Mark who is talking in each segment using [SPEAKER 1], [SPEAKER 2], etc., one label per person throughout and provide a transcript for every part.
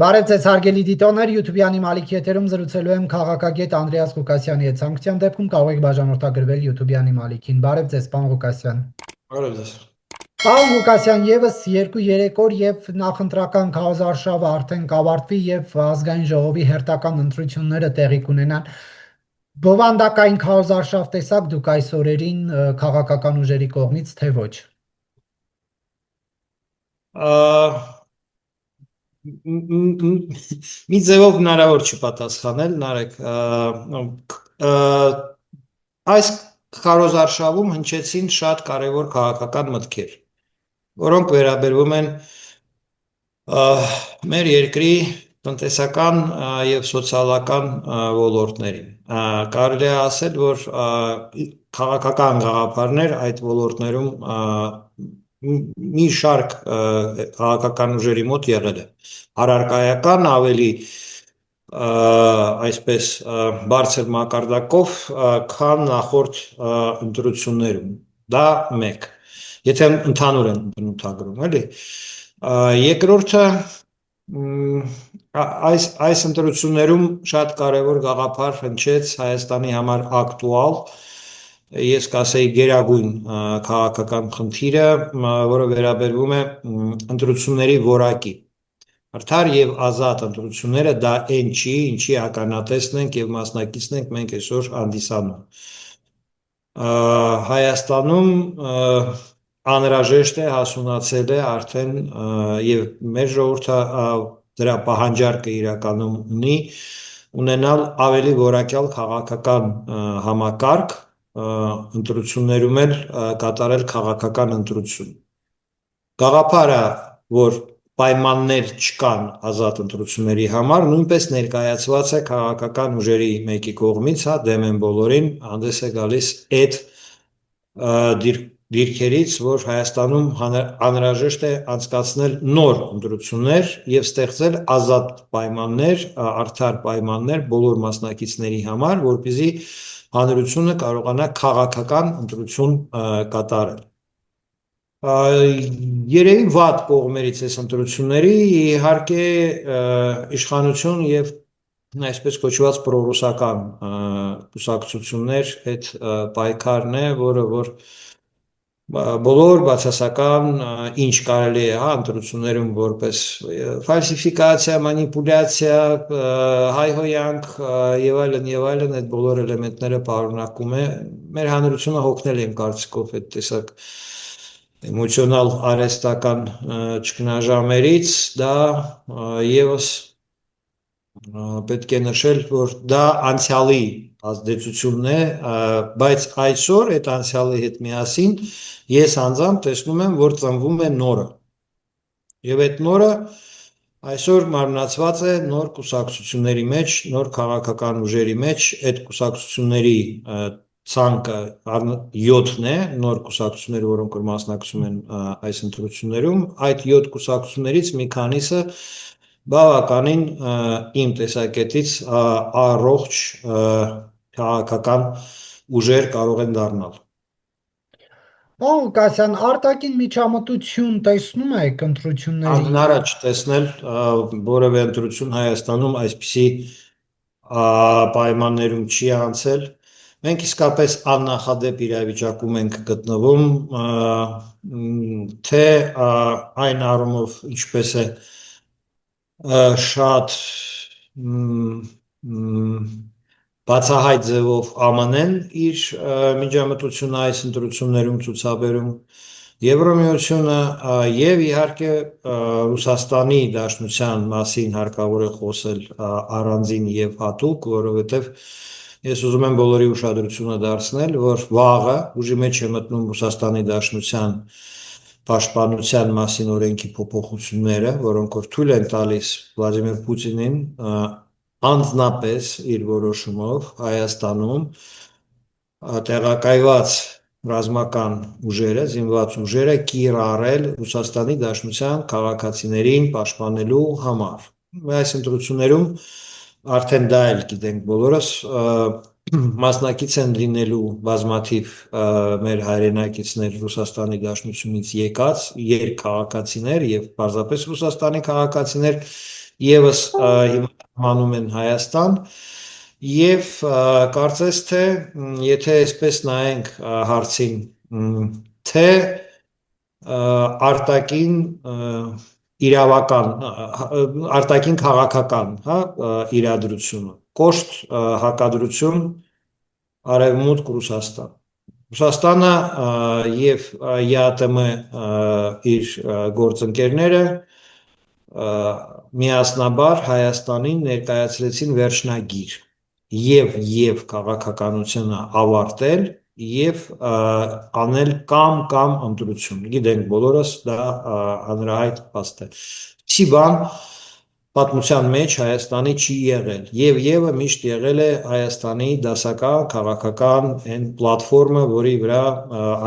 [SPEAKER 1] Բարև ձեզ հարգելի դիտողներ, YouTube-յանի Մալիք եթերում զրուցելու եմ քաղաքագետ Անդրեաս Ղուկասյանի հետ։ Ցանկության դեպքում կարող եք բաժանորդագրվել YouTube-յանի Մալիքին։ Բարև ձեզ, պարոն Ղուկասյան։
[SPEAKER 2] Բարև ձեզ։
[SPEAKER 1] Պարոն Ղուկասյան, եւս 2-3 օր եւ նախընտրական քարոզարշավը արդեն կավարտվի եւ ազգային ժողովի հերթական ընտրությունները տեղի կունենան։ Բովանդակային քարոզարշավ տեսաք դուք այս օրերին քաղաքական ուժերի կողմից, թե ոչ։
[SPEAKER 2] Մի ձևով հնարավոր չի պատասխանել, Նարեկ, այս քարոզարշավում հնչեցին շատ կարևոր քաղաքական մտքեր, որոնք վերաբերվում են մեր երկրի տնտեսական եւ սոցիալական ոլորտներին։ Կարելի է ասել, որ քաղաքական գաղափարներ այդ ոլորտներում մի շարք քաղաքական ուժերի մոտ եղել է առարկայական ավելի այսպես բարձր մակարդակով, քան նախորդ ընտրություններում։ Դա մեկ, եթե ընդհանուր են բնութագրում, էլի։ Երկրորդը այս ընտրություններում շատ կարևոր գաղափար հնչեց Հայաստանի համար ակտուալ, ես կասեի գերագույն քաղաքական խնդիրը, որը վերաբերվում է ընտրությունների որակի։ Արդար եւ ազատ ընտրությունները դա այն չի, ինչի ականատեսն ենք եւ մասնակիցն ենք մենք այսօր հանդիսանում։ Հայաստանում անհրաժեշտ է, հասունացել է արդեն եւ մեր ժողովուրդը դրա պահանջարկը իրականում ունենալ ավելի որակյալ քաղաքական համակարգ, ընտրություններում էլ կատարել քաղաքական ընտրություն։ Գաղափարը, որ պայմաններ չկան ազատ ընտրությունների համար, նույնպես ներկայացված է քաղաքական ուժերի մեկի կողմից, դեմ են բոլորին, հանդես է գալիս այդ դիրքերից, որ Հայաստանում անհրաժեշտ է անցկացնել նոր ընտրություններ եւ ստեղծել ազատ պայմաններ, արդար պայմաններ բոլոր մասնակիցների համար, որպեսզի հանրությունը կարողանա քաղաքական ընտրություն կատարել։ Երևի վատ կողմերից այս ընտրությունների իհարկե իշխանություն եւ այսպես կոչված պրոռուսական կուսակցություններ այդ պայքարն է, որը որ բոլոր բացասական ինչ կարելի է ընտրություններում որպես ֆալսիֆիկացիա, մանիպուլյացիա, հայհոյանք եւ այլն այդ բոլոր էլեմենտները պարունակում է։ Մեր հանրությունը հոգնել է իմ կարծիքով այդ տեսակ էմոցիոնալ արհեստական ճգնաժամերից, դա եւս պետք է նշել, որ դա անցյալի ազդեցությունն է, բայց այսօր այդ անցյալի հետ միասին ես անձամբ տեսնում եմ, որ ծնվում է նորը։ Եվ այդ նորը այսօր մարմնացված է նոր կուսակցությունների մեջ, նոր քաղաքական ուժերի մեջ, այդ կուսակցությունների ցանկը 7-ն է, նոր կուսակցություններ, որոնք որ մասնակցում են այս ընտրություններում, այդ 7 կուսակցություններից մի քանիսը բավականին իմ տեսակետից առողջ քաղաքական ուժեր կարող են դառնալ։
[SPEAKER 1] Պարոն Ղուկասյան, արտաքին միջամտություն տեսնում եք ընտրությունների։
[SPEAKER 2] Անհնարինչ տեսնել որևէ ընտրություն Հայաստանում այսպիսի պայմաններում չի անցել։ Մենք իսկապես աննախադեպ իրավիճակում ենք գտնվում, թե այն առումով ինչպես է շատ բացահայտ ձևով ԱՄՆ-ն իր միջամտությունը այս ընտրություններում ցուցաբերում, Եվրամիությունը եւ իհարկե Ռուսաստանի Դաշնության մասին հարկավոր է խոսել առանձին եւ հատուկ, որովհետեւ ես ուզում եմ բոլորի ուշադրությունը դարձնել, որ վաղը ուժի մեջ է մտնում Ռուսաստանի Դաշնության պաշտպանության մասին օրենքի փոփոխությունները, որոնք որ թույլ են տալիս Վլադիմիր Պուտինին անձնապես իր որոշումով Հայաստանում տեղակայված ռազմական ուժերը, զինված ուժերը կիրառել Ռուսաստանի Դաշնության քաղաքացիներին պաշտպանելու համար։ Այս ընտրություններում արդեն դա էլ գիտենք բոլորս, մասնակից են լինելու բազմաթիվ մեր հայրենակիցներ Ռուսաստանի Դաշնությունից եկած երկքաղաքացիներ եւ պարզապես Ռուսաստանի քաղաքացիներ Եվս հիմա մանում են Հայաստան եւ կարծես թե եթե այսպես նայենք հարցին թե արտակին իրավական արտակին քաղաքական, հա, իրադրությունը կոշտ հակադրություն Արևմուտք Ռուսաստան Ռուսաստանը եւ ԵԱՏՄ իր գործընկերները միասնաբար Հայաստանին ներկայացրեցին վերջնագիր եւ քաղաքականությունը ավարտել եւ անել կամ ընտրություն։ Գիտենք բոլորս դա հանրահայտ փաստ է։ Չի բան պատմության մեջ Հայաստանի չի եղել եւ միշտ եղել է Հայաստանի դասական քաղաքական այն պլատֆորմը, որի վրա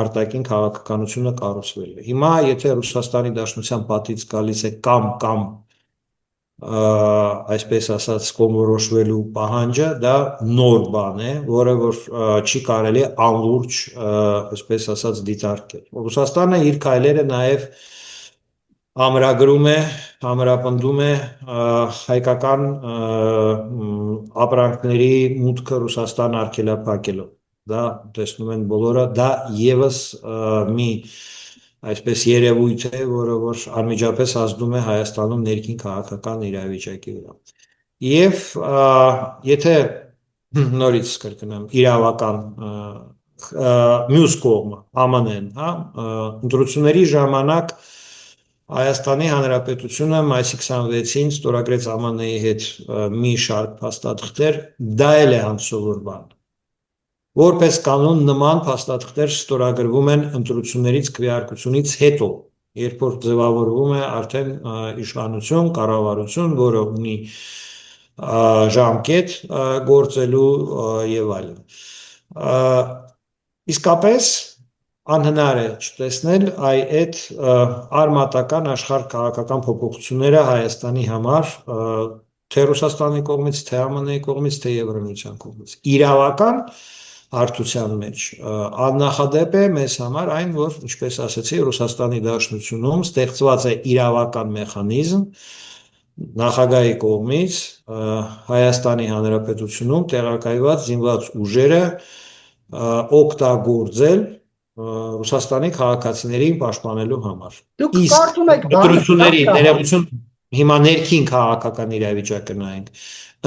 [SPEAKER 2] արտաքին քաղաքականությունը կառուցվել է։ Հիմա եթե Ռուսաստանի Դաշնության պատից գալիս է կամ այսպես ասած կողմնորոշվելու պահանջը, դա նոր բան է, որը որ չի կարելի անլուրջ, այսպես ասած դիտարկել։ Ռուսաստանը իր քայլերը նաև ամրագրում է, ամրապնդում է հայկական ապրանքների մուտքը Ռուսաստան արգելափակելով։ Դա տեսնում են բոլորը, դա եւս մի այսպես երևույթ է, որը որ անմիջապես ազդում է Հայաստանում ներքին քաղաքական իրավիճակի վրա։ Եվ եթե նորից կրկնեմ իրավական մյուս կողմը ԱՄՆ-ն, հա, ընտրությունների ժամանակ Հայաստանի Հանրապետությունը մայիսի 26-ին ստորագրեց ԱՄՆ-ի հետ մի շարք փաստաթղթեր, դա էլ է անսովոր բան։ Որպես կանոն նման փաստաթղթեր ստորագրվում են ընտրություններից քվեարկությունից հետո, երբ որ ձևավորվում է արդեն իշխանություն, կառավարություն, որը ունի ժամկետ գործելու եւ այլն։ Իսկապես անհնար է չտեսնել այդ արմատական աշխարհ քաղաքական փոփոխությունները Հայաստանի համար թե Ռուսաստանի կողմից, թե ԱՄՆ-ի կողմից, թե Եվրամիության կողմից։ Իրավական հարթության մեջ աննախադեպ է մեզ համար այն, որ ինչպես ասացի, Ռուսաստանի Դաշնությունում ստեղծված է իրավական մեխանիզմ նախագահի կողմից Հայաստանի Հանրապետությունում տեղակայված զինված ուժերը օգտագործել Ռուսաստանի քաղաքացիներին պաշտպանելու համար։
[SPEAKER 1] Դուք
[SPEAKER 2] Իսկ
[SPEAKER 1] կարծում եք
[SPEAKER 2] ընտրությունների ներողություն հիմա ներքին քաղաքական իրավիճակը նայենք։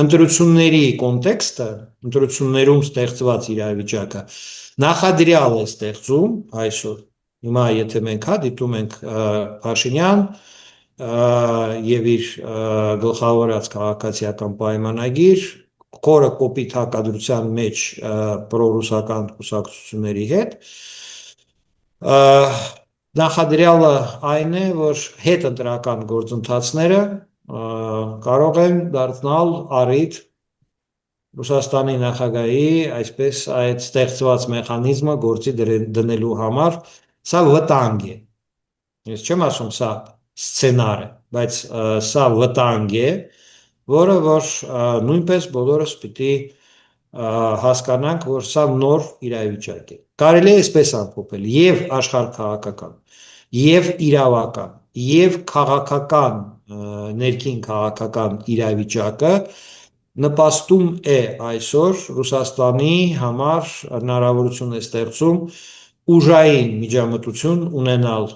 [SPEAKER 2] Ընտրությունների կոնտեքստը, ընտրություններում ստեղծված իրավիճակը նախադրյալ է ստեղծում այսօր։ Հիմա եթե մենք հա դիտում ենք Փաշինյան եւ իր գլխավորած քաղաքացիական պայմանագիր խորը կոպիտ հակադրության մեջ պրոռուսական կուսակցությունների հետ նախադրյալը այն է, որ հետընտրական գործընթացները կարող են դառնալ առիթ Ռուսաստանի նախագահի այսպես այդ ստեղծված մեխանիզմը գործի դնելու համար, սա վտանգ է։ Ես չեմ ասում սա սցենար է, բայց սա վտանգ է, որը որ նույնպես բոլորս պիտի հասկանանք, որ սա նոր իրավիճակ է։ Կարելի է այսպես ամփոփել եւ աշխարհքաղաքական, եւ իրավական, եւ քաղաքական ներքին քաղաքական իրավիճակը նպաստում է այսօր Ռուսաստանի համար հնարավորություն է ստեղծում ուժային միջամտություն ունենալ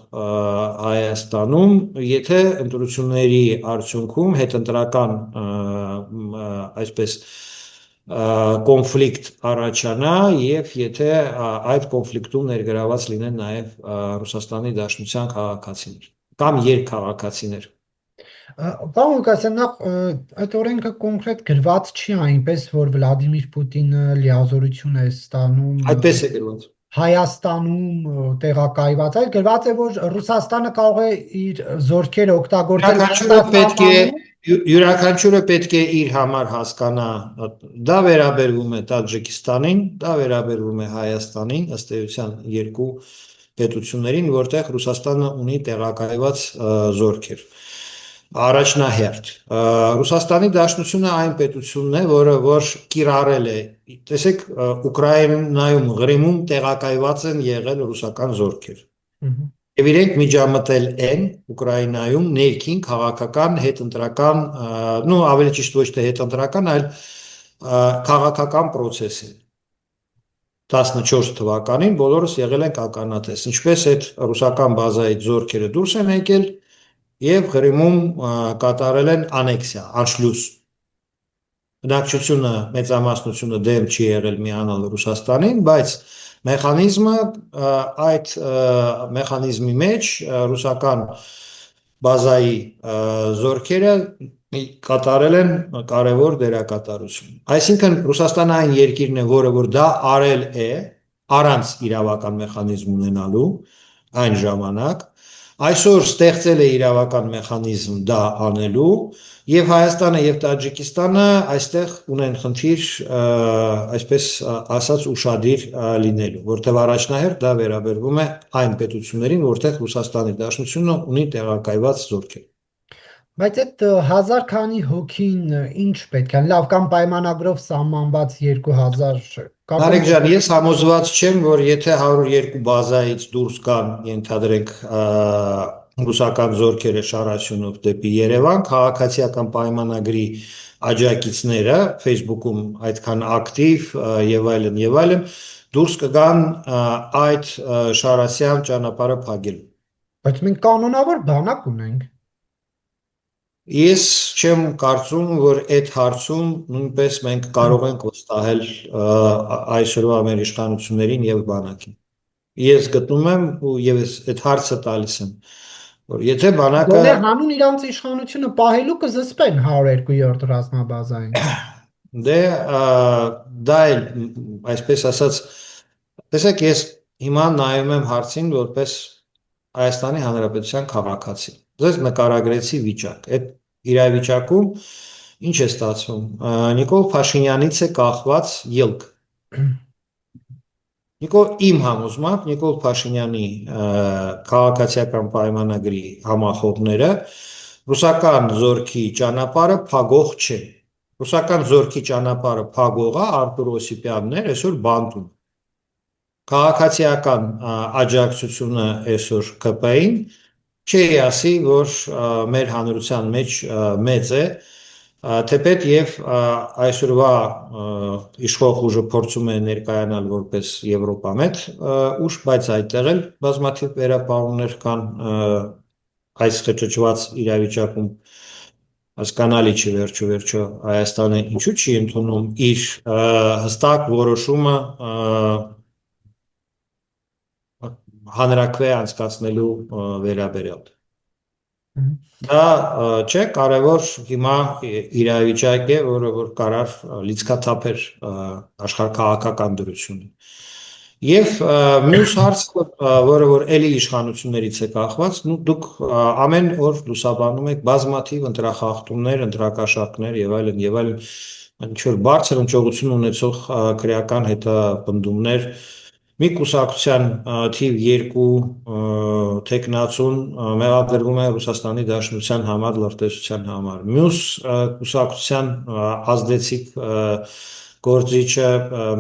[SPEAKER 2] Հայաստանում, եթե ընտրությունների արդյունքում հետընտրական այսպես կոնֆլիկտ առաջանա եւ եթե այդ կոնֆլիկտում ներգրաված լինեն նաեւ Ռուսաստանի Դաշնության քաղաքացիներ կամ երկքաղաքացիներ։
[SPEAKER 1] Պարոն Ղուկասյան, նախ այդ օրենքը կոնկրետ գրված չի այնպես, որ Վլադիմիր Պուտինը լիազորություն է ստանում
[SPEAKER 2] Այդպես է գրված
[SPEAKER 1] Հայաստանում տեղակայված, այլ գրված է, որ Ռուսաստանը կարող է իր զորքերը օգտագործել
[SPEAKER 2] յուրաքանչյուրը պետք է իր համար հասկանա, դա վերաբերվում է Տաջիկստանին, դա վերաբերվում է Հայաստանին, ըստ էության երկու պետություններին, որտեղ Ռուսաստանը ունի տեղակայված զորքեր։ Առաջնահերթ Ռուսաստանի Դաշնությունը այն պետությունն է, որը որ կիրառել է, տեսեք, Ուկրաինայում Ղրիմում տեղակայված են եղել ռուսական զորքեր։ Եվ իրենք միջամտել են Ուկրաինայում ներքին քաղաքական հետընտրական, ավելի ճիշտ ոչ թե հետընտրական, այլ քաղաքական process-ին։ 14 թվականին բոլորս եղել ենք ականատես, ինչպես այդ ռուսական բազայից զորքերը դուրս են եկել եւ Ղրիմում կատարել են անեքսիա, անշլյուս։ Բնակչությունը մեծամասնությունը դեմ չի եղել միանալ Ռուսաստանին, բայց մեխանիզմը այդ մեխանիզմի մեջ ռուսական բազայի զորքերը կատարել են կարևոր դերակատարություն։ Այսինքն Ռուսաստանը այն երկիրն է, որը որ դա արել է առանց իրավական մեխանիզմ ունենալու այն ժամանակ, այսօր ստեղծել է իրավական մեխանիզմ դա անելու եւ Հայաստանը եւ Տաջիկստանը այստեղ ունեն խնդիր, այսպես ասած, ուշադիր լինելու, որտեղ առաջնահերթ դա վերաբերվում է այն պետություններին, որտեղ Ռուսաստանի Դաշնությունը ունի տեղակայված զորքեր։
[SPEAKER 1] Բայց այդ 1000 քանի հոգին ինչ պետք է, լավ կամ պայմանագրով սահմանված 2000
[SPEAKER 2] Նարեկ ջան, ես համոզված չեմ, որ եթե 102 բազայից դուրս գան, ենթադրենք ռուսական զորքերը Շարասյունով դեպի Երևան, քաղաքացիական պայմանագրի աջակիցները Facebook-ում այդքան ակտիվ եւ այլն, դուրս կգան այդ Շարասյան ճանապարհը փակելու։
[SPEAKER 1] Բայց մենք կանոնավոր բանակ ունենք։
[SPEAKER 2] Ես չեմ կարծում, որ այդ հարցում նույնպես մենք կարող ենք վստահել այսօրվա մեր իշխանություններին եւ բանակին։ Ես գտնում եմ ու եւ այդ հարցը տալիս եմ, որ եթե բանակը
[SPEAKER 1] Գոնե հանուն իրանց իշխանությունը պահելու կզսպեն 102-րդ ռազմաբազային։
[SPEAKER 2] դե դա էլ այսպես ասած, տեսեք, ես հիմա նայում եմ հարցին որպես Հայաստանի Հանրապետության քաղաքացի։ Ձեզ նկարագրեցի վիճակ։ Այդ իրավիճակում ինչ է ստացվում։ Նիկոլ Փաշինյանից է կախված ելք։ Իմ համոզմամբ Նիկոլ Փաշինյանի քաղաքացիական պայմանագրի համախոհները ռուսական զորքի ճանապարհը փակող չէ։ Ռուսական զորքի ճանապարհը փակողը Արտուր Օսիպյանն էր, այսօր բանտում։ Քաղաքացիական աջակցությունը այսօր ԿՊ-ին չի ասի, որ մեր հանրության մեջ մեծ է, թեպետ եւ այսօրվա իշխող ուժը փորձում է ներկայանալ որպես Եվրոպամետ ուժ, բայց այդտեղ էլ բազմաթիվ վերապահումներ կան այս խճճված իրավիճակում հասկանալի չի վերջո Հայաստանը ինչու չի ընդունում իր հստակ որոշումը հանրակրվե անցկացնելու վերաբերյալ։ Դա չէ, կարևոր հիմա իրավիճակ է, որը որ կարար լիցքաթափեր աշխարհքաղաքական դրությունը։ Եվ մյուս հարցը, որը որ էլի իշխանություններից է կախված, դուք ամեն օր լուսաբանում եք բազմաթիվ ընտրախախտումներ, ընտրակաշառքներ եւ այլն, ինչ որ բարձր հնչողություն ունեցող քրեական հետապնդումներ, մի կուսակցության թիվ 2 տեխնացուն մեղադրվում է Ռուսաստանի Դաշնության համար, լրտեսության համար։ Մյուս կուսակցության ազդեցիկ գործիչը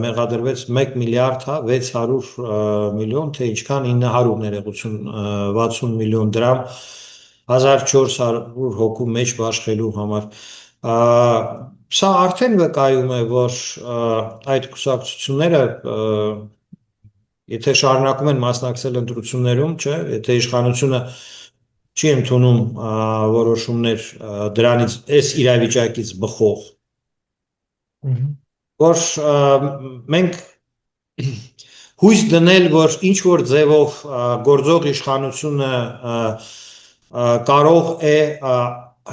[SPEAKER 2] մեղադրվեց 1 միլիարդ 600 միլիոն, թե ինչքան 900 ներողություն 60 միլիոն դրամ 1400 հոգու մեջ բաշխելու համար։ Սա արդեն վկայում է, որ այդ կուսակցությունները եթե շարունակում են մասնակցել ընտրություններում, չէ, եթե իշխանությունը չի ընդունում որոշումներ դրանից այս իրավիճակից բխող, որ մենք հույս դնել, որ ինչ որ ձևով գործող իշխանությունը կարող է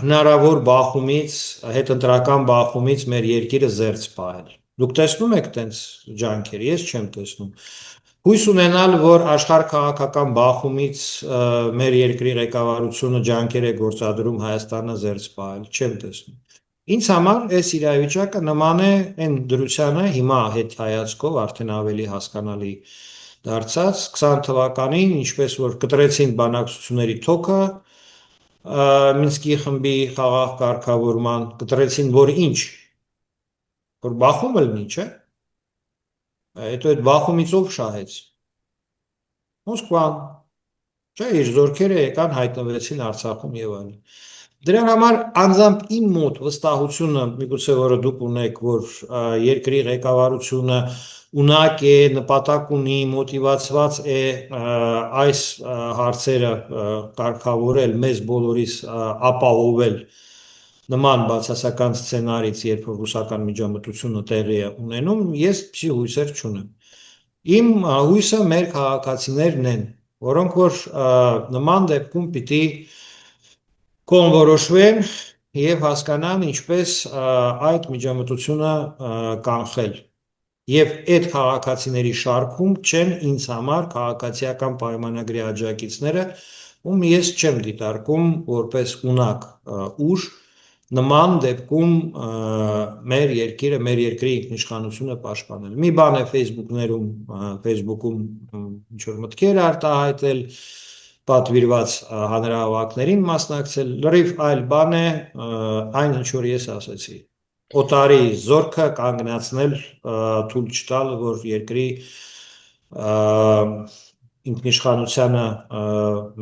[SPEAKER 2] հնարավոր բախումից, հետընտրական բախումից մեր երկիրը զերծ պահել։ Դուք տեսնում եք տենց ջանքեր, ես չեմ տեսնում։ Հույս ունենալ, որ աշխարհքաղաքական բախումից մեր երկրի ղեկավարությունը ջանքեր է գործադրում Հայաստանը զերծ պահել, չեմ տեսնում։ Ինձ համար այս իրավիճակը նման է այն դրությանը հիմա հետ հայացքով արդեն ավելի հասկանալի դարձած 20 թվականին, ինչպես որ կտրեցին բանակցությունների թոքը Մինսկի խմբի խաղաղ կարգավորման, կտրեցին, որ ինչ, որ բախումը լինի, չէ՞։ Հետո այդ բախումից ով շահեց։ Մոսկվան։ Չէ, իր զորքերը եկան հայտնվեցին Արցախում եւ այլն։ Դրա համար անձամբ իմ մոտ վստահությունը, միգուցե որը դուք ունեք, որ երկրի ղեկավարությունը ունակ է, նպատակ ունի, մոտիվացված է այս հարցերը կարգավորել, մեզ բոլորիս ապահովել նման բացասական սցենարից, երբ որ ռուսական միջամտությունը տեղի է ունենում, ես փի հույսեր չունեմ։ Իմ հույսը մեր քաղաքացիներն են, որոնք որ նման դեպքում պիտի կողմնորոշվեն եւ հասկանան ինչպես այդ միջամտությունը կանխել։ Եվ այդ քաղաքացիների շարքում չեն ինձ համար քաղաքացիական պայմանագրի աջակիցները, ում ես չեմ դիտարկում որպես ունակ ուժ նման դեպքում մեր երկիրը, մեր երկրի ինքնիշխանությունը պաշտպանել։ Մի բան է Facebook-ում ինչ որ մտքեր արտահայտել, պատվիրված հանրահավաքներին մասնակցել, լրիվ այլ բան է այն ինչ որ ես ասացի։ Օտարի զորքը կանգնացնել, թույլ չտալ, որ երկրի ինքնիշխանությանը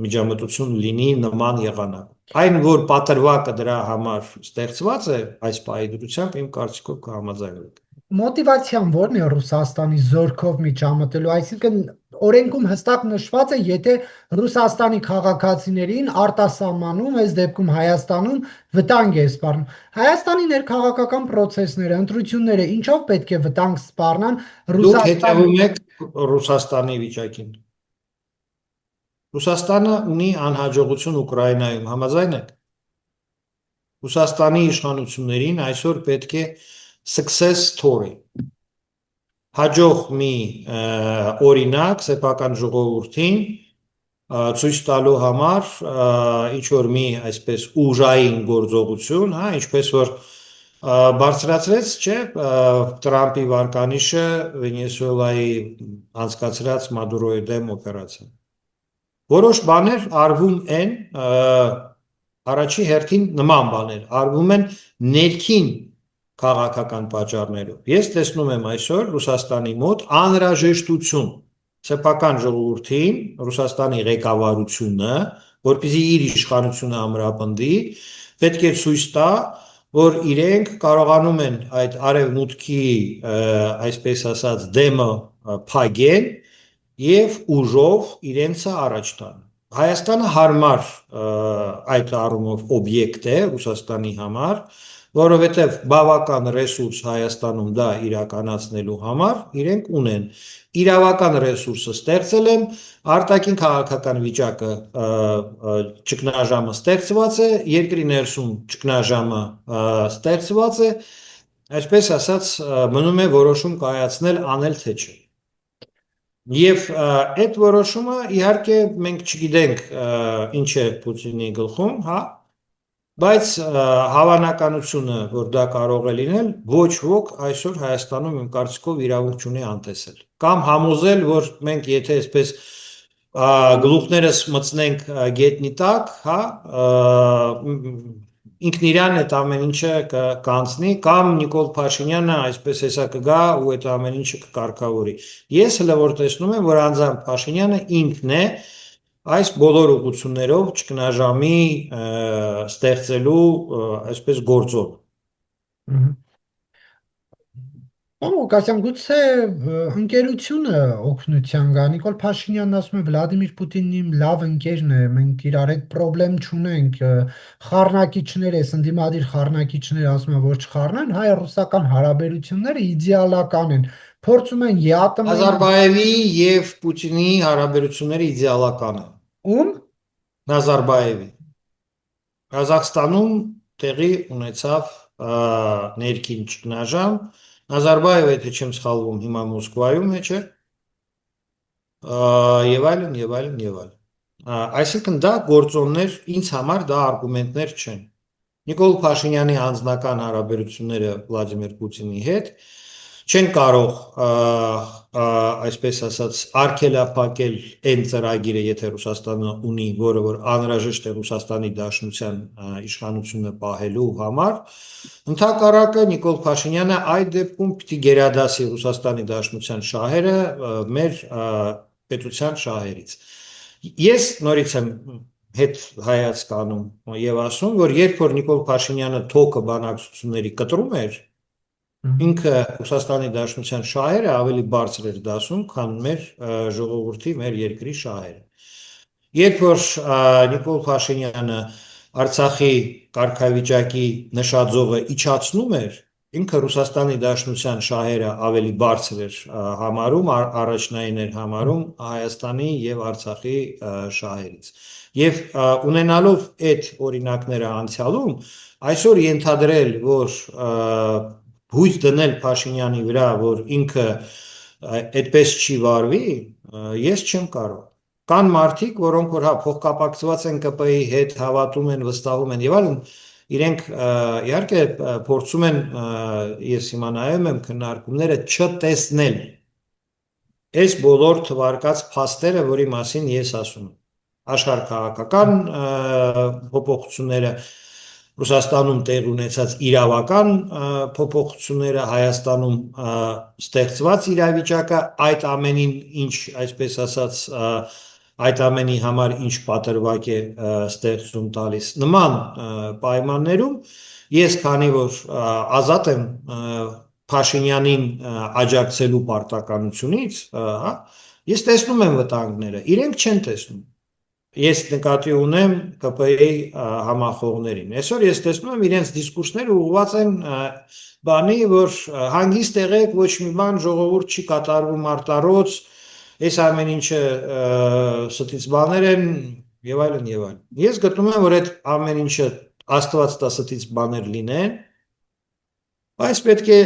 [SPEAKER 2] միջամտություն լինի նման եղանակ։ Այն, որ պատրվակը դրա համար ստեղծված է, այս պահի դրությամբ իմ կարծիքով կհամաձայնվեք։
[SPEAKER 1] Մոտիվացիան ո՞րն է Ռուսաստանի զորքով միջամտելու, այսինքն օրենքում հստակ նշված է, եթե Ռուսաստանի քաղաքացիներին արտասահմանում, այս դեպքում Հայաստանում վտանգ է սպառնում։ Հայաստանի ներքաղաքական process-ները, ընտրությունները ինչով պետք է վտանգ սպառնան
[SPEAKER 2] Դուք
[SPEAKER 1] Ռուսաստանի։
[SPEAKER 2] հետևում եք Ռուսաստանի վիճակին։ Ռուսաստանը ունի անհաջողություն Ուկրաինայում, համաձայն եք։ Ռուսաստանի իշխանություններին այսօր պետք է success story, հաջող մի օրինակ սեփական ժողովրդին ցույց տալու համար ինչ որ մի այսպես ուժային գործողություն, հա, ինչպես որ բարձրացրեց, չէ, Տրամպի վարկանիշը Վենեսուելայի անցկացրած Մադուրոյի դեմ օպերացիան։ Որոշ բաներ արվում են առաջի հերթին նման բաներ արվում են ներքին քաղաքական պատճառներով։ Ես տեսնում եմ այսօր Ռուսաստանի մոտ անհրաժեշտություն սեփական ժողովրդին, Ռուսաստանի ղեկավարությունը, որպեսզի իր իշխանությունը ամրապնդի, պետք է ցույց տա, որ իրենք կարողանում են այդ արևմուտքի, այսպես ասած, դեմը փագեն եւ ուժով իրենցը առաջ տան։ Հայաստանը հարմար այդ առումով օբյեկտ է Ռուսաստանի համար, որովհետեւ բավական ռեսուրս Հայաստանում դա իրականացնելու համար իրենք ունեն։ Իրավական ռեսուրսը ստեղծել են, արտաքին քաղաքական վիճակը ճգնաժամը ստեղծված է, երկրի ներսում ճգնաժամը ստեղծված է, այսպես ասած մնում է որոշում կայացնել անել թե չէ։ Եվ այդ որոշումը իհարկե մենք չգիտենք ինչ է Պուտինի գլխում, հա, բայց հավանականությունը, որ դա կարող է լինել, ոչ ոք այսօր Հայաստանում իմ կարծիքով իրավունք չունի անտեսել։ Կամ համոզել, որ մենք եթե այսպես գլուխներս մտցնենք գետնի տակ, հա, ինքն իրան այդ ամեն ինչը կանցնի, կամ Նիկոլ Փաշինյանը այսպես հեսա կգա ու այդ ամեն ինչը կկարգավորի։ Ես հələ որ տեսնում եմ, որ անձամբ Փաշինյանը ինքն է այս բոլոր ուղղություններով ճգնաժամի ստեղծելու այսպես գործոն։
[SPEAKER 1] Պարոն Ղուկասյան, գուցե ընկերությունը օգնության գա։ Նիկոլ Փաշինյանն ասում է Վլադիմիր Պուտինն իմ լավ ընկերն է, մենք իրար հետ խնդրեմ չունենք, խառնակիչներ ես, ընդդիմադիր խառնակիչներ ասում են, որ չխառնեն, հայ-ռուսական հարաբերությունները իդեալական են։ Փորձում են ԵԱՏՄ-ի
[SPEAKER 2] Նազարբաևի եւ Պուտինի հարաբերությունները իդեալական են։
[SPEAKER 1] ում
[SPEAKER 2] Նազարբաևի Ղազախստանում տեղի ունեցավ ներքին ճգնաժամ, Նազարբաևը, եթե չեմ սխալվում, հիմա Մոսկվայում է, չէ՞։ Եվ այլն, եւ այլն, եւ այլն։ Այսինքն դա գործոններ ինձ համար դա արգումենտներ չեն։ Նիկոլ Փաշինյանի անձնական հարաբերությունները Վլադիմիր Պուտինի հետ չեն կարող այսպես ասած արգելափակել այն ծրագիրը, եթե Ռուսաստանը ունի, որը որ անհրաժեշտ է Ռուսաստանի Դաշնության իշխանությունը պահելու համար, ընդհակառակը Նիկոլ Փաշինյանը այդ դեպքում պիտի գերադասի Ռուսաստանի Դաշնության շահերը մեր պետության շահերից։ Ես նորից եմ հետ հայացքանում եւ ասում, որ երբ որ Նիկոլ Փաշինյանը թոքը բանակցությունների կտրում էր, ինքը Ռուսաստանի Դաշնության շահերը ավելի բարձր էր դասում, քան մեր ժողովրդի, մեր երկրի շահերը։ Երբ որ Նիկոլ Փաշինյանը Արցախի կարգավիճակի նշաձողը իջացնում էր, ինքը Ռուսաստանի Դաշնության շահերը ավելի բարձր էր համարում, առաջնային էր համարում Հայաստանի եւ Արցախի շահերից։ Եվ ունենալով այդ օրինակները անցյալում, այսօր ենթադրել, որ հույս դնել Փաշինյանի վրա, որ ինքը այդպես չի վարվի, ես չեմ կարող։ Կան մարդիկ, որոնք որ փոխկապակցված են ԿՊ-ի հետ, հավատում են, վստահում են եւ այլն, իրենք իհարկե փորձում են, ես հիմա նայում եմ քննարկումները չտեսնել այս բոլոր թվարկած փաստերը, որի մասին ես ասում եմ, աշխարհաքաղաքական փոփոխությունները, Ռուսաստանում տեղ ունեցած իրավական փոփոխությունները, Հայաստանում ստեղծված իրավիճակը, այդ ամենին ինչ, այսպես ասած, այդ ամենի համար ինչ պատրվակ է ստեղծում տալիս։ Նման պայմաններում ես, քանի որ ազատ եմ Փաշինյանին աջակցելու պարտականությունից, ես տեսնում եմ վտանգները, իրենք չեն տեսնում։ Ես նկատի ունեմ ԿՊ-ի համախոհներին։ Այսօր ես տեսնում եմ իրենց դիսկուրսները ուղղված են բանի, որ հանգիստ եղեք, ոչ մի բան ժողովուրդ չի կատարվում արտարոց, այս ամեն ինչը ստից բաներ են եւ այլն եւ այլն։ Ես գտնում եմ, որ այդ ամեն ինչը Աստված տա ստից բաներ լինեն, բայց պետք է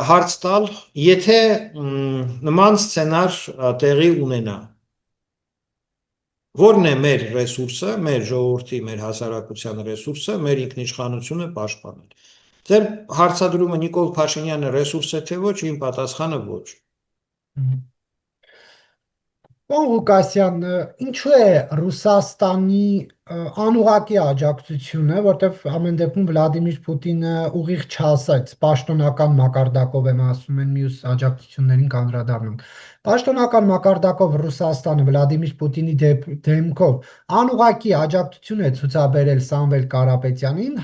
[SPEAKER 2] հարց տալ, եթե նման սցենար տեղի ունենա, որն է մեր ռեսուրսը, մեր ժողովրդի, մեր հասարակության ռեսուրսը, մեր ինքնիշխանությունը պաշտպանել։ Ձեր հարցադրումը Նիկոլ Փաշինյանը ռեսուրս է թե ոչ, իմ պատասխանը ոչ։
[SPEAKER 1] Պարոն Ղուկասյան, ինչու է Ռուսաստանի անուղղակի աջակցությունը, որտեղ ամեն դեպքում Վլադիմիր Պուտինը ուղիղ չասեց, պաշտոնական մակարդակով եմ ասում են, մյուս աջակցություններին կանդրադառնում։ Պաշտոնական մակարդակով Ռուսաստանը Վլադիմիր Պուտինի դեմքով անուղղակի աջակցություն է ցուցաբերել Սամվել Կարապետյանին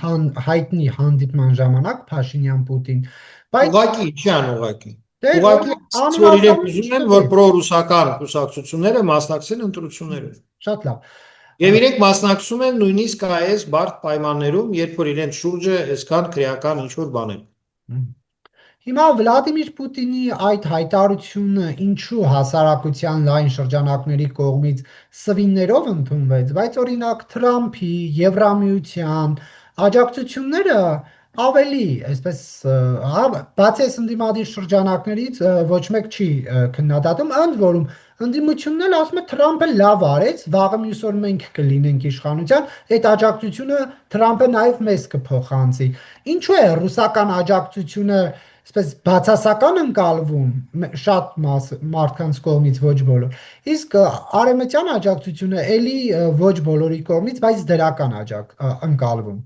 [SPEAKER 1] հայտնի հանդիպման ժամանակ Փաշինյան-Պուտին, բայց
[SPEAKER 2] ուղղակի չի անուղղակի։
[SPEAKER 1] ուղղակի
[SPEAKER 2] որ իրենք ուզում են, որ պրոռուսական կուսակցությունները մասնակցեն ընտրություններում։
[SPEAKER 1] Շատ լավ։
[SPEAKER 2] Եվ իրենք մասնակցում են նույնիսկ այս բարդ պայմաններում, երբ որ իրենց շուրջը այսքան քրեական ինչ-որ բան են։
[SPEAKER 1] Հիմա Վլադիմիր Պուտինի այդ հայտարարությունը ինչու հասարակության լայն շրջանակների կողմից սվիններով ընդունվեց, բայց օրինակ Թրամփի, Եվրամիության աջակցությունները ավելի, այսպես, բացի այս ընդդիմադիր շրջանակներից ոչ մեկ չի քննադատում, ընդ որում ընդդիմությունն էլ ասում է Թրամփը լավ արեց, վաղը մյուս օր մենք կլինենք իշխանության, այդ աջակցությունը Թրամփը նաև մեզ կփոխանցի։ Ինչու է ռուսական աջակցությունը այսպես բացասական ընկալվում շատ մարդկանց կողմից, ոչ բոլոր։ Իսկ արևմտյան աջակցությունը էլի ոչ բոլորի կողմից, բայց դրական ընկալվում։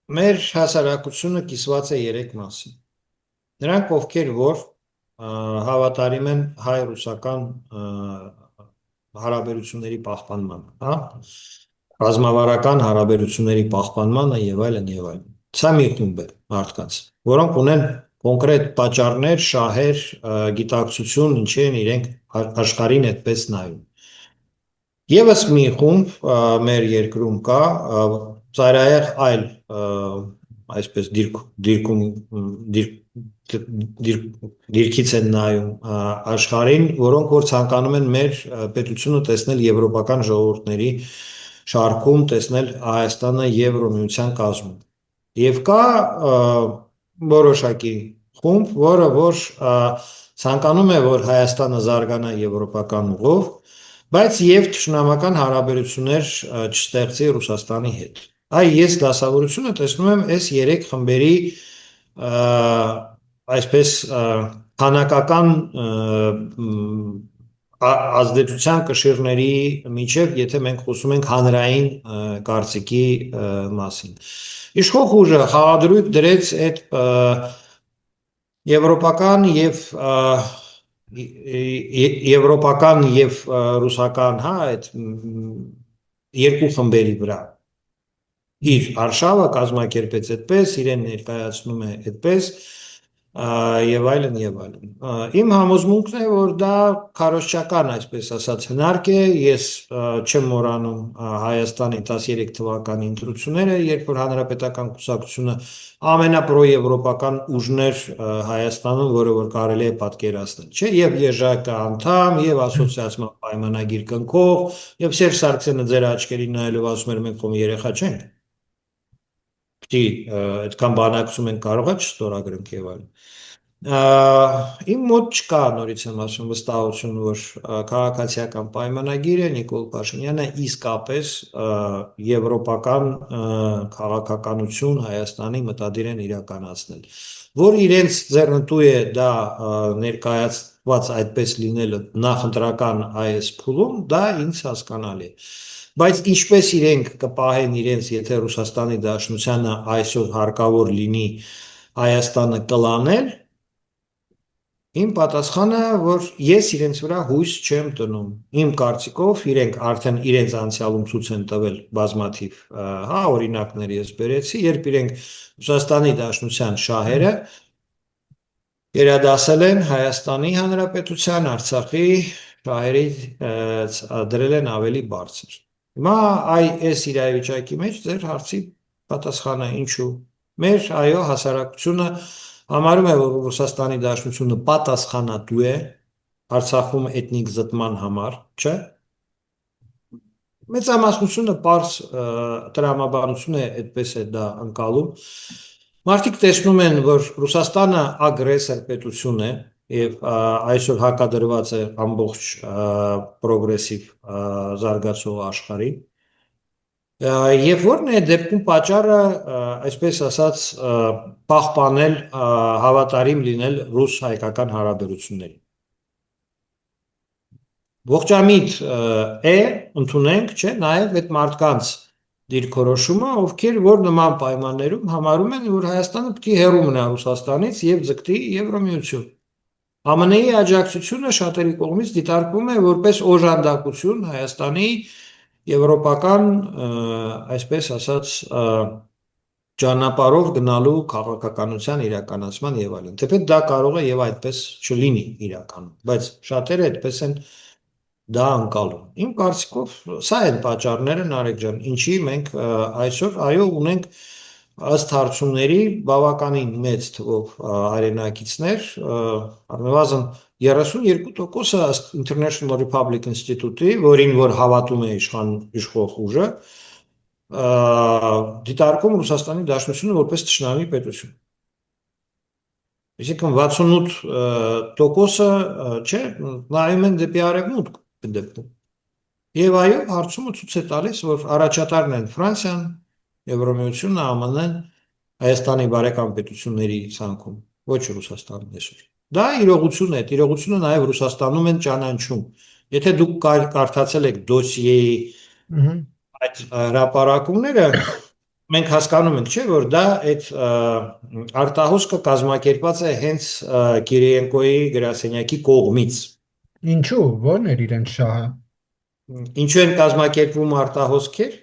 [SPEAKER 2] Մեր հասարակությունը կիսված է 3 մասի։ Նրանք, ովքեր որ հավատարիմ են հայ-ռուսական հարաբերությունների պահպանմանը, ռազմավարական հարաբերությունների պահպանմանը եւ այլն եւ այլն։ Սա մի խումբ է մարդկանց, որոնք ունեն կոնկրետ պատճառներ, շահեր, գիտակցություն, ինչ են իրենք աշխարհին այդպես նայում։ Եվս մի խումբ մեր երկրում կա, ծայրահեղ այլ այսպես դիրքից են նայում աշխարհին, որոնք որ ցանկանում են մեր պետությունը տեսնել եվրոպական ժողովուրդների շարքում, տեսնել Հայաստանը Եվրոմիության կազմում։ Եվ կա որոշակի խումբ, որը որ ցանկանում է, որ Հայաստանը զարգանա եվրոպական ուղով, բայց եւ ճշնամական հարաբերություններ չստեղծի Ռուսաստանի հետ։ Այ ես դասավորությունը տեսնում եմ այս 3 խմբերի այսպես քանակական ազդեցության կշիռների միջև, եթե մենք խոսում ենք հանրային կարծիքի մասին։ Իշխող ուժը խաղադրույք դրեց այդ եվրոպական եւ եվրոպական եւ ռուսական, հա, այդ երկու խմբերի վրա իր արշավը կազմակերպեց այդպես, իրեն ներկայացնում է այդպես եւ այլն եւ այլն։ Իմ համոզմունքն է, որ դա քարոզչական, այսպես ասած, հնարք է, ես չեմ մոռանում Հայաստանի 13 թվականի ընտրությունները, երբ որ Հանրապետական կուսակցությունը ամենապրոեվրոպական ուժն էր Հայաստանում, որը որ կարելի է պատկերացնել, չէ, եւ ԵԺԿ անդամ, եւ ասոցիացիա պայմանագիր կնքող, եւ Սերժ Սարգսյանը ձեր աչքերին նայելով ասում էր մենք ում երեխա չենք։ Այդքան բանակցում են կարող է չստորագրենք եւ այլն։ Իմ մոտ չկա, նորից եմ ասում, վստահություն, որ քաղաքացիական պայմանագիրը Նիկոլ Փաշինյանը իսկապես եվրոպական քաղաքականություն Հայաստանի մտադիր են իրականացնել, որ իրենց ձեռնտու է դա ներկայացված այդպես լինելը նախընտրական այս փուլում, դա ինձ հասկանալի է։ Բայց ինչպես իրենք կպահեն իրենց, եթե Ռուսաստանի Դաշնությանը այսօր հարկավոր լինի Հայաստանը կլանել, իմ պատասխանը, որ ես իրենց վրա հույս չեմ տնում։ Իմ կարծիքով իրենք արդեն իրենց անցյալում ցույց են տվել բազմաթիվ, հա, օրինակներ ես բերեցի, երբ իրենք Ռուսաստանի Դաշնության շահերը գերադասել են Հայաստանի Հանրապետության, Արցախի շահերի դրել են ավելի բարձր։ Հիմա այս իրավիճակի մեջ ձեր հարցի պատասխանը ինչու։ Մեր այո հասարակությունը համարում է, որ Ռուսաստանի Դաշնությունը պատասխանատու է Արցախում էթնիկ զտման համար, չէ՞։ Մեծամասնությունը պարզ տրամաբանություն է, այդպես է դա ընկալում։ Մարդիկ տեսնում են, որ Ռուսաստանը ագրեսոր պետություն է եւ այսօր հակադրված է ամբողջ պրոգրեսիվ զարգացող աշխարհի։ Եվ որն է դեպքում պատճառը, այսպես ասած, պահպանել հավատարիմ լինել ռուս-հայկական հարաբերություններին։ Ողջամիտ է ընդունենք, չէ, նաև այդ մարդկանց դիրքորոշումը, ովքեր որ նման պայմաններում համարում են, որ Հայաստանը պետք է հեռու մնա Ռուսաստանից եւ ձգտի Եվրամիություն։ ԱՄՆ-ի աջակցությունը շատերի կողմից դիտարկվում է որպես օժանդակություն Հայաստանի եվրոպական, այսպես ասած, ճանապարհով գնալու քաղաքականության իրականացման եւ այլն։ Թեպետ դա կարող է եւ այդպես չլինի իրականում, բայց շատերը այդպես են դա ընկալում։ Իմ կարծիքով սա են պատճառները, Նարեկ ջան, ինչի մենք այսօր այո ունենք ըստ հարցումների բավականին մեծ թվով հայրենակիցներ, առնվազն 32%-ը ըստ International Republic Institute-ի, որին որ հավատում է իշխող ուժը, դիտարկում Ռուսաստանի Դաշնությունը որպես թշնամի պետություն։ Այսինքն 68%-ը, չէ, նայում են դեպի արևմուտք դեպքում։ Եվ այո, հարցումը ցույց է տալիս, որ առաջատարն են Ֆրանսիան, Եվրամիությունը, ԱՄՆ-ն, Հայաստանի բարեկամ պետությունների ցանկում, ոչ Ռուսաստանն այսօր։ Դա իրողություն է, իրողությունը նաև Ռուսաստանում են ճանաչում։ Եթե դուք կարդացել եք դոսիեի այդ հրապարակումները, մենք հասկանում ենք, չէ, որ դա այդ արտահոսքը կազմակերպված է հենց Կիրիենկոյի գրասենյակի կողմից։
[SPEAKER 1] Ինչու, ո՞րն էր իրենց շահը։
[SPEAKER 2] Ինչու են կազմակերպվում արտահոսքեր։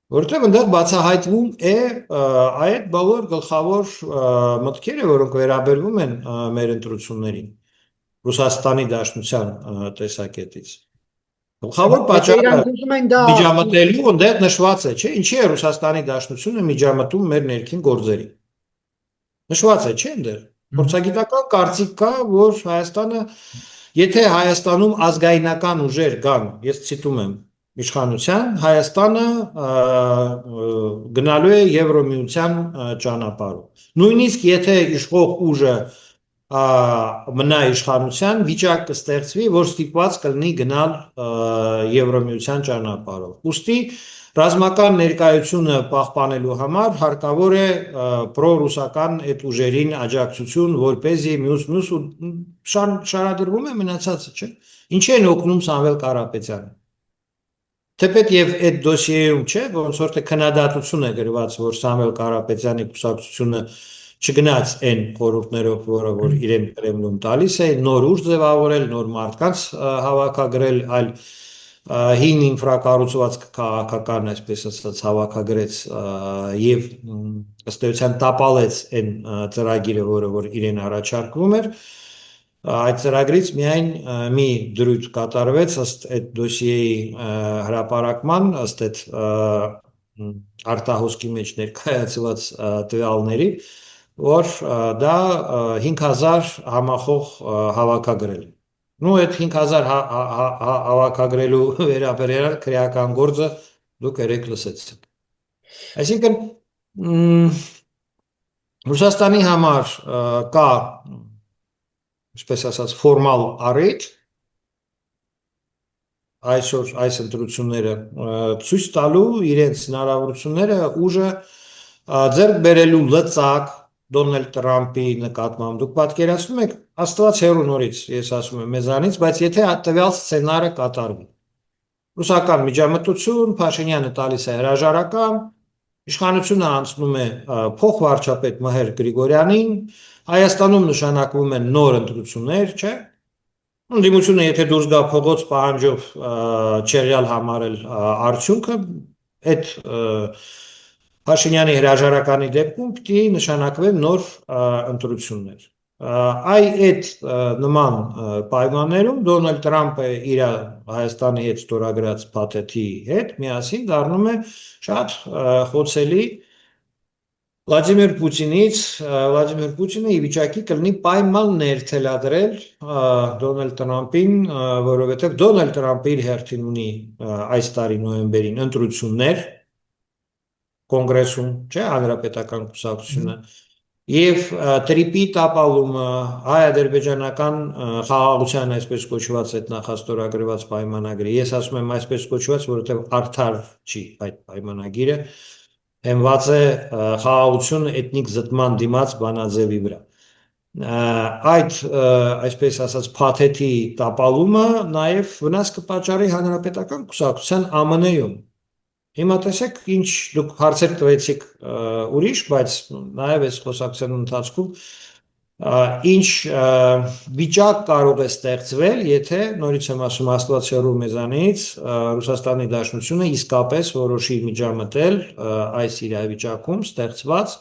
[SPEAKER 2] Որտեղ այնտեղ բացահայտվում է այդ բոլոր գլխավոր մտքերը, որոնք վերաբերվում են մեր ընտրություններին Ռուսաստանի Դաշնության տեսակետից։ Գլխավոր պատճառը միջամտելու այնտեղ նշված է, չէ՞, ինչի է Ռուսաստանի Դաշնությունը միջամտում մեր ներքին գործերի։ Նշված է, չէ՞ այնտեղ։ Փորձագիտական կարծիք կա, որ Հայաստանը, եթե Հայաստանում ազգայնական ուժեր կան, ես ցիտում եմ իշխանության, Հայաստանը գնալու է Եվրոմիության ճանապարհով։ Նույնիսկ եթե իշխող ուժը մնա իշխանության, վիճակ կստեղծվի, որ ստիպված կլինի գնալ Եվրոմիության ճանապարհով։ Ուստի ռազմական ներկայությունը պահպանելու համար հարկավոր է պրոռուսական այդ ուժերին աջակցություն, որպեսզի մյուս շարադրվում է մնացածը, չէ՞։ Ինչի են օգնում Սամվել Կարապետյանը։ Թեպետ եւ այդ դոսիեում, չէ, ոնց որ թե քննադատություն է գրված, որ Սամվել Կարապետյանի կուսակցությունը չգնաց այն խորհուրդներով, որը որ իրեն Կրեմլում տալիս է, նոր ուժ ձևավորել, նոր մարդկանց հավաքագրել, այլ հին ինֆրակառուցվածք քաղաքական, այսպես ասած, հավաքագրեց եւ ըստ էության տապալեց այն ծրագիրը, որը որ իրեն առաջարկվում էր։ Այդ ծրագրից միայն մի դրույթ կատարվեց ըստ այդ դոսիեի հրապարակման, ըստ այդ արտահոսքի մեջ ներկայացված տվյալների, որ դա 5000 համախոհ հավաքագրել։ Ну այդ 5000 հավաքագրելու վերաբերյալ քրեական գործը դուք երեք լսեցիք։ Այսինքն Ռուսաստանի համար կա, ինչպես ասած, ֆորմալ առիթ այսօր այս ընտրությունները ցույց տալու իրենց հնարավորությունները ուժը ձեռք բերելու լծակ Դոնալդ Տրամփի նկատմամբ դուք պատկերացնում եք Աստված հեռու նորից ես ասում եմ մեզանից բայց եթե տվյալ սցենարը կատարվի ռուսական միջամտություն Փաշինյանը տալիս է հրաժարական իշխանությունը անցնում է փոխվարչապետ Մհեր Գրիգորյանին Հայաստանում նշանակվում են նոր ընտրություններ չէ Դիմությունը եթե դուրս գա փողոց պահանջով չեղյալ համարել արդյունքը այդ Փաշինյանի հրաժարականի դեպքում պիտի նշանակվեն նոր ընտրություններ այդ նման պայմաններում Դոնալդ Տրամփը իր Հայաստանի հետ ստորագրած փաթեթի հետ միասին դառնում է շատ խոցելի Վլադիմիր Պուտինից Վլադիմիր Պուտինը ի վիճակի կլինի պայմաններ թելադրել Դոնալդ Տրամփին, որովհետև Դոնալդ Տրամփը իր հերթին ունի այս տարի նոյեմբերին ընտրություններ կոնգրեսում, չէ, հանրապետական կուսակցությունը եւ տրիպի տապալումը հայ-ադրբեջանական խաղաղության այսպես կոչված այդ նախաստորագրված պայմանագրի ես ասում եմ այսպես կոչված, որովհետև արդար չի այդ պայմանագիրը հենված է խաղաղություն էթնիկ զտման դիմաց բանաձևի վրա այդ այսպես ասած փաթեթի տապալումը նաև վնաս կպատճառի հանրապետական կուսակցության ԱՄՆ-ում հիմա տեսեք ինչ դուք հարցեր տվեցիք ուրիշ բայց նաև այս խոսակցության ընթացքում ինչ վիճակ կարող է ստեղծվել եթե նորից եմ ասում Աստված հեռու մեզանից Ռուսաստանի Դաշնությունը իսկապես որոշի միջամտել այս իրավիճակում ստեղծված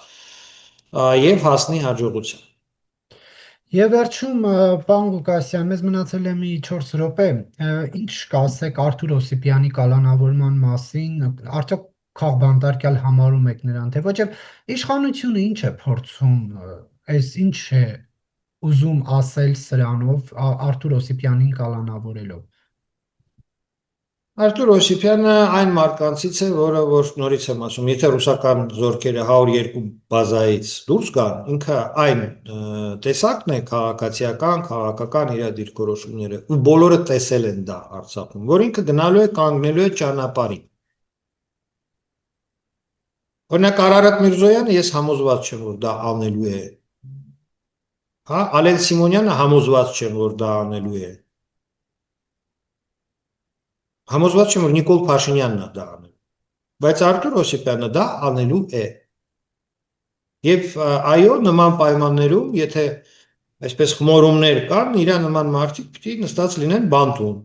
[SPEAKER 2] եւ հասնի հաջողության
[SPEAKER 1] Եվ վերջում, պարոն Ղուկասյան, մեզ մնացել է մի 4 րոպե, ինչ կասեք Արթուր Օսիպյանի կալանավորման մասին, արդյոք քաղբանտարկյալ համարում եք նրան, թե ոչ եւ իշխանությունը ինչ է փորձում, այս ինչ է ուզում ասել սրանով Արթուր Օսիպյանին կալանավորելով
[SPEAKER 2] Արթուր Օսիպյանը այն մարկանցից է, որը որ նորից եմ ասում, եթե ռուսական զորքերը 102 բազայից դուրս գան, ինքը այն տեսակն է քաղաքական իր դիրքորոշումները, ու բոլորը տեսել են դա Արցախում, որ ինքը գնալու է կանգնելու է ճանապարհին։ Օրինակ Արարատ Միրզոյանը ես համոզված չեմ, որ դա անելու է։ Հա, Ալեն Սիմոնյանը համոզված չեմ, որ դա անելու է։ Համոզված չեմ, որ Նիկոլ Փաշինյանն է դա անելու, բայց Արթուր Օսիպյանը դա անելու է։ Եվ այո, նման պայմաններում, եթե այսպես խմորումներ կան, իր նման մարդիկ պիտի նստած լինեն բանտում։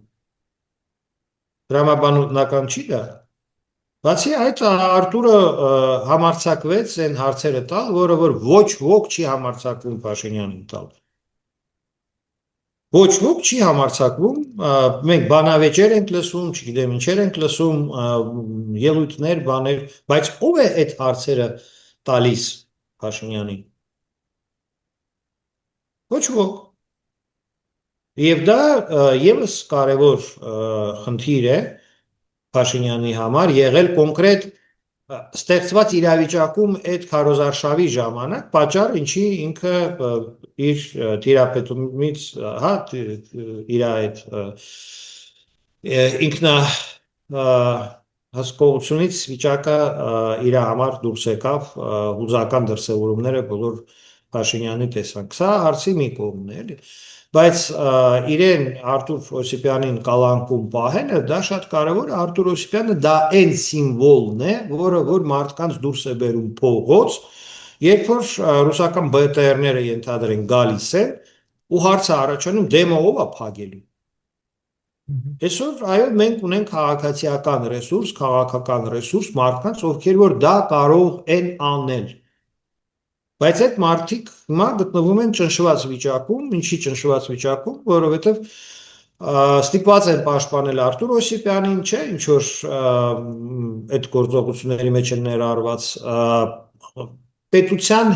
[SPEAKER 2] Դրամաբանական չի դա։ Բացի այդ Արթուրը համարձակվեց այն հարցերը տալ, որը որ ոչ ոք չի համարձակվում Փաշինյանին տալ։ Ոչ ոք չի համարձակվում, մենք բանավեճեր ենք լսում, չգիտեմ ինչեր ենք լսում, ելույթներ, բաներ, բայց ով է այդ հարցերը տալիս Փաշինյանին։ Ոչ ոք։ Եվ դա եւս կարևոր խնդիր է Փաշինյանի համար եղել կոնկրետ ստեղծված իրավիճակում այդ քարոզարշավի ժամանակ պատճառ ինչի ինքը իր տիրապետումից հա իր այդ ինքնա հասկողությունից վիճակը իր համար դուրս եկավ հուզական դրսևորումները բոլոր Փաշինյանի տեսանք սա հարցի մի կողմն է էլի բայց իրեն Արթուր Օսիպյանին կալանքում պահելը դա շատ կարևոր է Արթուր Օսիպյանը դա այն սիմվոլն է որը որ մարդկանց դուրս է բերում փողոց երբ որ ռուսական ԲՏՌ-ները ենթադրեն գալիս են ու հարցը առաջանում դեմը ով է փակելու։ Այսօր այո մենք ունենք քաղաքացիական ռեսուրս, քաղաքական ռեսուրս, մարդկանց, ովքեր որ դա կարող են անել։ Բայց այդ մարդիկ հիմա գտնվում են ճնշված վիճակում, ինչի ճնշված վիճակում, որովհետև ստիպված են պաշտպանել Արտուր Օսիպյանին, չէ, ինչ որ այդ գործողությունների մեջ են ներառված պետության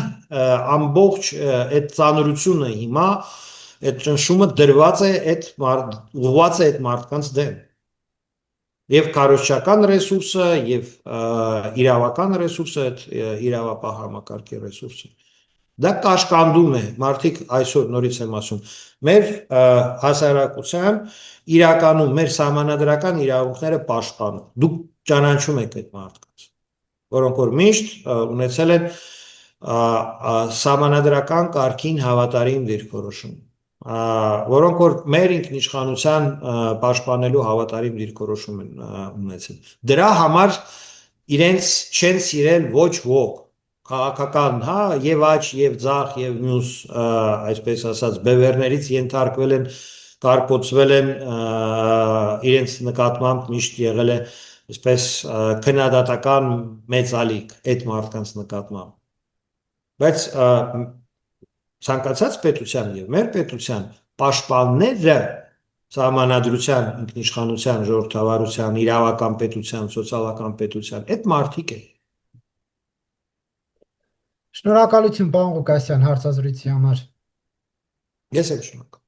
[SPEAKER 2] ամբողջ այդ ծանրությունը հիմա այդ ճնշումը դրված է ուղղված է այդ մարդկանց դեմ։ Եվ քարոզչական ռեսուրսը, եւ իրավական ռեսուրսը, այդ իրավապահ համակարգի ռեսուրսը։ Դա կաշկանդում է, մարդիկ այսօր նորից եմ ասում, մեր հասարակության իրականում մեր սահմանադրական իրավունքները պաշտպանում։ Դուք ճանաչում եք այդ մարդկանց, որոնք որ միշտ ունեցել են սահմանադրական կարգին հավատարիմ դիրքորոշում, որոնք որ մեր ինքնիշխանության պաշտպանելու հավատարիմ դիրքորոշում են ունեցել։ Դրա համար իրենց չեն սիրել ոչ ոք, քաղաքական, հա, եւ աճ, եւ ձախ, եւ մյուս, այսպես ասած, բևեռներից ենթարկվել են, կարպոծվել են, իրենց նկատմամբ միշտ եղել է, այսպես քննադատական մեծալիք այդ մարդկանց նկատմամբ։ Բայց ցանկացած պետության եւ մեր պետության պաշտպանները սահմանադրության, ինքնիշխանության, ժողովրդավարության, իրավական պետության, սոցիալական պետության, այդ մարդիկ են։
[SPEAKER 1] Շնորհակալություն, պարոն Ղուկասյան, հարցազրույցի համար։
[SPEAKER 2] Ես եմ շնորհակալ։